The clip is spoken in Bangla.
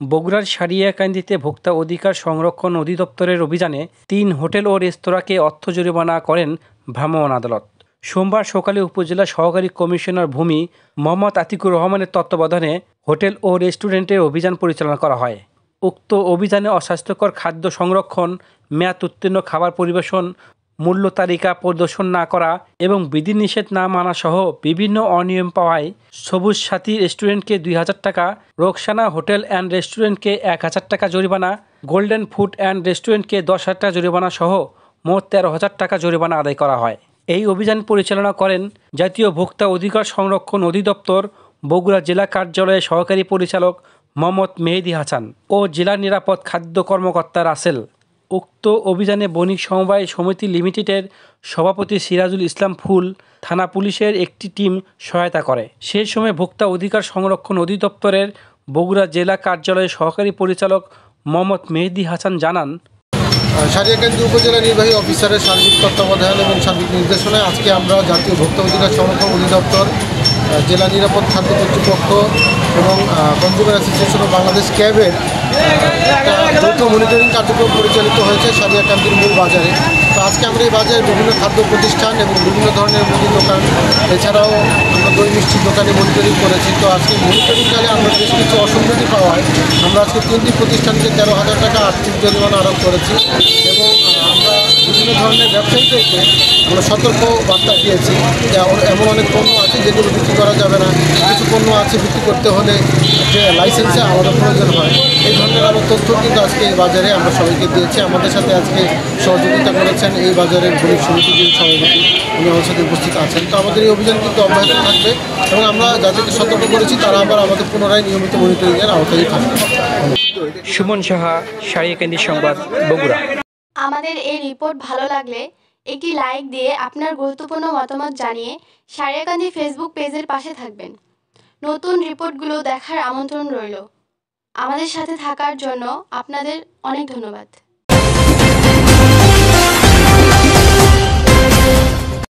বগুড়ার সারিয়াকান্দিতে ভোক্তা অধিকার সংরক্ষণ অধিদপ্তরের অভিযানে ৩ হোটেল ও রেস্তোরাঁকে অর্থ জরিমানা করেন ভ্রাম্যমাণ আদালত। সোমবার সকালে উপজেলা সহকারী কমিশনার ভূমি মোহাম্মদ আতিকুর রহমানের তত্ত্বাবধানে হোটেল ও রেস্টুরেন্টে অভিযান পরিচালনা করা হয়। উক্ত অভিযানে অস্বাস্থ্যকর খাদ্য সংরক্ষণ, মেয়াদ উত্তীর্ণ খাবার পরিবেশন, মূল্য তালিকা প্রদর্শন না করা এবং বিধিনিষেধ না মানা সহ বিভিন্ন অনিয়ম পাওয়ায় সবুজ সাথী রেস্টুরেন্টকে ২,০০০ টাকা, রোকসানা হোটেল অ্যান্ড রেস্টুরেন্টকে ১,০০০ টাকা জরিমানা, গোল্ডেন ফুড অ্যান্ড রেস্টুরেন্টকে ১০,০০০ টাকা জরিমানা সহ মোট ১৩,০০০ টাকা জরিমানা আদায় করা হয়। এই অভিযান পরিচালনা করেন জাতীয় ভোক্তা অধিকার সংরক্ষণ অধিদপ্তর বগুড়া জেলা কার্যালয়ের সহকারী পরিচালক মোহাম্মদ মেহেদী হাসান ও জেলা নিরাপদ খাদ্য কর্মকর্তা রাসেল। উক্ত অভিযানে বণিক সমবায় সমিতি লিমিটেডের সভাপতি সিরাজুল ইসলাম ফুল, থানা পুলিশের একটি টিম সহায়তা করে। সে সময় ভোক্তা অধিকার সংরক্ষণ অধিদপ্তরের বগুড়া জেলা কার্যালয়ের সহকারী পরিচালক মোহাম্মদ মেহেদী হাসান জানান, সারিয়াকান্দি উপজেলা নির্বাহী অফিসারের সার্বিক তত্ত্বাবধান এবং সার্বিক নির্দেশনায় আজকে আমরা জাতীয় ভোক্তা অধিকার সংরক্ষণ অধিদপ্তর, জেলা নিরাপদ খাদ্য কর্তৃপক্ষ এবং কনজিউমার অ্যাসোসিয়েশন অফ বাংলাদেশ ক্যাবের একটা যৌথ মনিটরিং কার্যক্রম পরিচালিত হয়েছে সারিয়াকান্দির মূল বাজারে। তো আজকে আমরা এই বাজারে বিভিন্ন খাদ্য প্রতিষ্ঠান এবং বিভিন্ন ধরনের মুদি দোকান, এছাড়াও আমরা দই মিষ্টির দোকানে মনিটরিং করেছি। তো আজকে মনিটরিংকালে আমরা বেশ কিছু অসঙ্গতি পাওয়ায় আমরা আজকে ৩টি প্রতিষ্ঠানকে ১৩,০০০ টাকা আর্থিক জরিমানা আরোপ করেছি এবং আমরা বিভিন্ন ধরনের ব্যবসায়ীদেরকে আমরা সতর্ক বার্তা দিয়েছি যে এমন অনেক পণ্য আছে যেগুলো বিক্রি করা যাবে না, কিছু পণ্য আছে বিক্রি করতে হলে যে লাইসেন্সে আমাদের প্রয়োজন হয়। এই ধরনের আরও তথ্য কিন্তু আজকে এই বাজারে আমরা সবাইকে দিয়েছি। আমাদের সাথে আজকে সহযোগিতা করেছেন এই বাজারের বণিক সমিতির যিনি সভাপতি, উনি আমার সাথে উপস্থিত আছেন। তো আমাদের এই অভিযান কিন্তু অব্যাহত থাকবে এবং আমরা যাদেরকে সতর্ক করেছি তারা আবার আমাদের পুনরায় নিয়মিত মনিটরিংয়ের আওতায় থাকবে। সুমন সাহা, সারিয়াকান্দি সংবাদ, বগুড়া। আমাদের এই রিপোর্ট ভালো লাগলে একটি লাইক দিয়ে আপনার গুরুত্বপূর্ণ মতামত জানিয়ে সারিয়াকান্দি ফেসবুক পেজের পাশে থাকবেন। নতুন রিপোর্টগুলো দেখার আমন্ত্রণ রইল। আমাদের সাথে থাকার জন্য আপনাদের অনেক ধন্যবাদ।